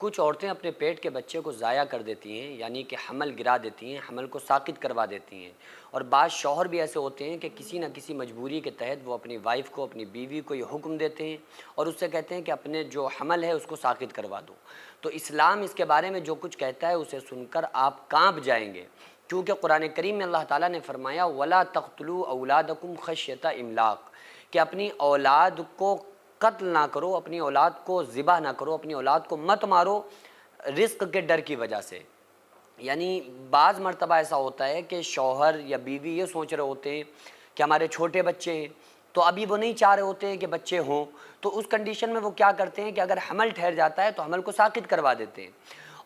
کچھ عورتیں اپنے پیٹ کے بچے کو ضائع کر دیتی ہیں، یعنی کہ حمل گرا دیتی ہیں، حمل کو ساقط کروا دیتی ہیں۔ اور بعض شوہر بھی ایسے ہوتے ہیں کہ کسی نہ کسی مجبوری کے تحت وہ اپنی وائف کو، اپنی بیوی کو یہ حکم دیتے ہیں اور اس سے کہتے ہیں کہ اپنے جو حمل ہے اس کو ساقط کروا دو۔ تو اسلام اس کے بارے میں جو کچھ کہتا ہے اسے سن کر آپ کانپ جائیں گے، کیونکہ قرآن کریم میں اللہ تعالیٰ نے فرمایا وَلَا تَقْتُلُوا أَوْلَادَكُمْ خَشْيَةَ إِمْلَاقٍ، کہ اپنی اولاد کو قتل نہ کرو، اپنی اولاد کو ذبح نہ کرو، اپنی اولاد کو مت مارو رزق کے ڈر کی وجہ سے۔ یعنی بعض مرتبہ ایسا ہوتا ہے کہ شوہر یا بیوی یہ سوچ رہے ہوتے ہیں کہ ہمارے چھوٹے بچے ہیں، تو ابھی وہ نہیں چاہ رہے ہوتے ہیں کہ بچے ہوں، تو اس کنڈیشن میں وہ کیا کرتے ہیں کہ اگر حمل ٹھہر جاتا ہے تو حمل کو ساقط کروا دیتے ہیں۔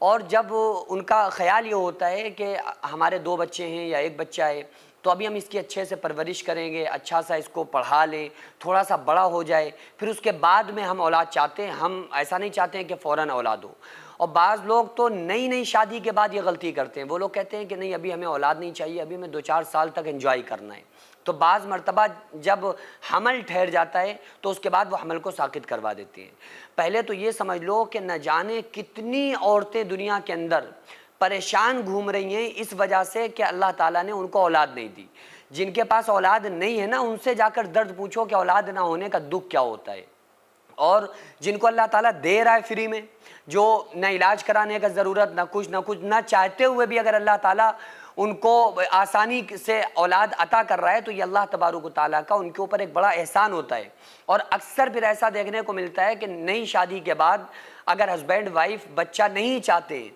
اور جب ان کا خیال یہ ہوتا ہے کہ ہمارے 2 بچے ہیں یا 1 بچہ ہے تو ابھی ہم اس کی اچھے سے پرورش کریں گے، اچھا سا اس کو پڑھا لیں، تھوڑا سا بڑا ہو جائے، پھر اس کے بعد میں ہم اولاد چاہتے ہیں، ہم ایسا نہیں چاہتے ہیں کہ فوراً اولاد ہو۔ اور بعض لوگ تو نئی شادی کے بعد یہ غلطی کرتے ہیں، وہ لوگ کہتے ہیں کہ نہیں ابھی ہمیں اولاد نہیں چاہیے، ابھی ہمیں 2-4 سال تک انجوائے کرنا ہے۔ تو بعض مرتبہ جب حمل ٹھہر جاتا ہے تو اس کے بعد وہ حمل کو ساقط کروا دیتے ہیں۔ پہلے تو یہ سمجھ لو کہ نہ جانے کتنی عورتیں دنیا کے اندر پریشان گھوم رہی ہیں اس وجہ سے کہ اللہ تعالیٰ نے ان کو اولاد نہیں دی۔ جن کے پاس اولاد نہیں ہے نا، ان سے جا کر درد پوچھو کہ اولاد نہ ہونے کا دکھ کیا ہوتا ہے۔ اور جن کو اللہ تعالیٰ دے رہا ہے فری میں، جو نہ علاج کرانے کا ضرورت، نہ کچھ نہ چاہتے ہوئے بھی اگر اللہ تعالیٰ ان کو آسانی سے اولاد عطا کر رہا ہے تو یہ اللہ تبارک و تعالیٰ کا ان کے اوپر ایک بڑا احسان ہوتا ہے۔ اور اکثر پھر ایسا دیکھنے کو ملتا ہے کہ نئی شادی کے بعد اگر ہسبینڈ وائف بچہ نہیں چاہتے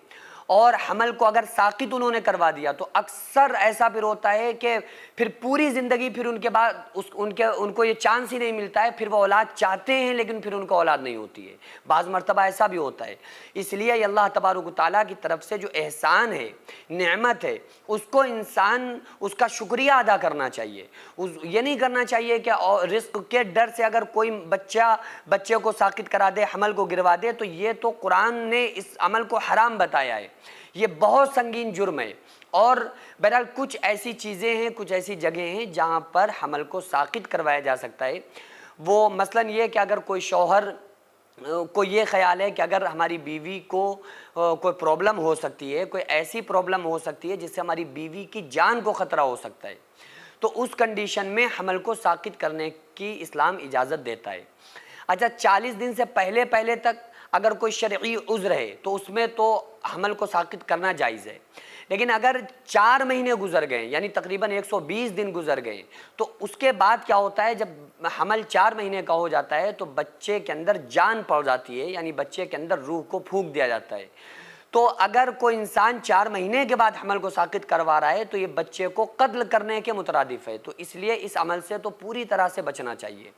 اور حمل کو اگر ساقط انہوں نے کروا دیا تو اکثر ایسا پھر ہوتا ہے کہ پھر پوری زندگی پھر ان کے بعد ان کو یہ چانس ہی نہیں ملتا ہے، پھر وہ اولاد چاہتے ہیں لیکن پھر ان کو اولاد نہیں ہوتی ہے۔ بعض مرتبہ ایسا بھی ہوتا ہے۔ اس لیے یہ اللہ تبارک و تعالیٰ کی طرف سے جو احسان ہے، نعمت ہے، اس کو انسان اس کا شکریہ ادا کرنا چاہیے۔ یہ نہیں کرنا چاہیے کہ رزق کے ڈر سے اگر کوئی بچے کو ساقط کرا دے، حمل کو گروا دے، تو یہ تو قرآن نے اس عمل کو حرام بتایا ہے، یہ بہت سنگین جرم ہے۔ اور بہرحال کچھ ایسی چیزیں ہیں، کچھ ایسی جگہیں ہیں جہاں پر حمل کو ساقط کروایا جا سکتا ہے۔ وہ مثلاً یہ کہ اگر کوئی شوہر کو یہ خیال ہے کہ اگر ہماری بیوی کو کوئی پرابلم ہو سکتی ہے، کوئی ایسی پرابلم ہو سکتی ہے جس سے ہماری بیوی کی جان کو خطرہ ہو سکتا ہے، تو اس کنڈیشن میں حمل کو ساقط کرنے کی اسلام اجازت دیتا ہے۔ اچھا 40 دن سے پہلے تک اگر کوئی شرعی عذر ہے تو اس میں تو حمل کو ساقط کرنا جائز ہے، لیکن اگر 4 مہینے گزر گئے یعنی تقریباً 120 دن گزر گئے تو اس کے بعد کیا ہوتا ہے، جب حمل 4 مہینے کا ہو جاتا ہے تو بچے کے اندر جان پڑ جاتی ہے، یعنی بچے کے اندر روح کو پھونک دیا جاتا ہے۔ تو اگر کوئی انسان 4 مہینے کے بعد حمل کو ساقط کروا رہا ہے تو یہ بچے کو قتل کرنے کے مترادف ہے، تو اس لیے اس عمل سے تو پوری طرح سے بچنا چاہیے۔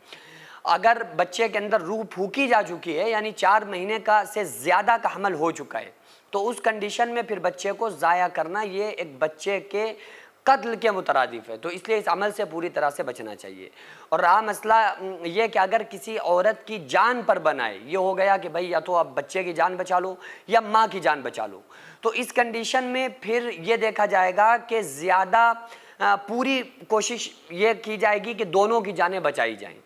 اگر بچے کے اندر روح پھونکی جا چکی ہے یعنی 4 مہینے کا سے زیادہ کا حمل ہو چکا ہے تو اس کنڈیشن میں پھر بچے کو ضائع کرنا یہ ایک بچے کے قتل کے مترادف ہے، تو اس لیے اس عمل سے پوری طرح سے بچنا چاہیے۔ اور رہا مسئلہ یہ کہ اگر کسی عورت کی جان پر بنائے، یہ ہو گیا کہ بھئی یا تو آپ بچے کی جان بچا لو یا ماں کی جان بچا لو، تو اس کنڈیشن میں پھر یہ دیکھا جائے گا کہ زیادہ پوری کوشش یہ کی جائے گی کہ دونوں کی جانیں بچائی جائیں۔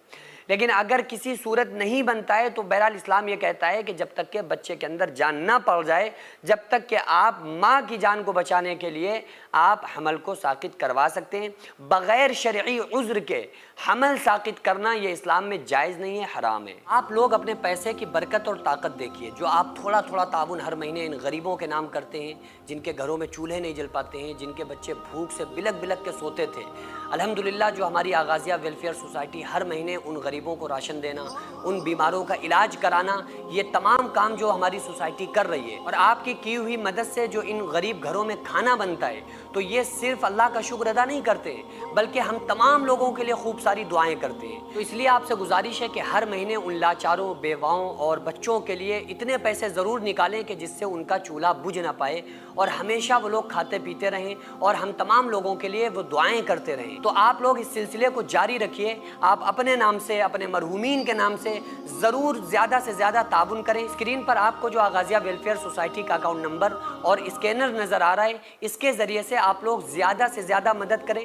لیکن اگر کسی صورت نہیں بنتا ہے تو بہرحال اسلام یہ کہتا ہے کہ جب تک کہ بچے کے اندر جان نہ پڑ جائے، جب تک کہ آپ ماں کی جان کو بچانے کے لیے آپ حمل کو ساقط کروا سکتے ہیں۔ بغیر شرعی عذر کے حمل ساقط کرنا یہ اسلام میں جائز نہیں ہے، حرام ہے۔ آپ لوگ اپنے پیسے کی برکت اور طاقت دیکھیے، جو آپ تھوڑا تعاون ہر مہینے ان غریبوں کے نام کرتے ہیں، جن کے گھروں میں چولہے نہیں جل پاتے ہیں، جن کے بچے بھوک سے بلک بلک کے سوتے تھے، الحمدللہ جو ہماری آغازیہ ویلفیئر سوسائٹی ہر مہینے ان غریبوں کو راشن دینا، ان بیماروں کا علاج کرانا، یہ تمام کام جو ہماری سوسائٹی کر رہی ہے، اور آپ کی ہوئی مدد سے جو ان غریب گھروں میں کھانا بنتا ہے، تو یہ صرف اللہ کا شکر ادا نہیں کرتے ہیں بلکہ ہم تمام لوگوں کے لیے خوب ساری دعائیں کرتے ہیں۔ تو اس لیے آپ سے گزارش ہے کہ ہر مہینے ان لاچاروں، بیواؤں اور بچوں کے لیے اتنے پیسے ضرور نکالیں کہ جس سے ان کا چولہا بجھ نہ پائے اور ہمیشہ وہ لوگ کھاتے پیتے رہیں اور ہم تمام لوگوں کے لیے وہ دعائیں کرتے رہیں۔ تو آپ لوگ اس سلسلے کو جاری رکھیے، آپ اپنے نام سے، اپنے مرحومین کے نام سے ضرور زیادہ سے زیادہ تعاون کریں۔ اسکرین پر آپ کو جو آغازیہ ویلفیئر سوسائٹی کا اکاؤنٹ نمبر اور اسکینر نظر آ رہا ہے، اس کے ذریعے سے آپ لوگ زیادہ سے زیادہ مدد کریں۔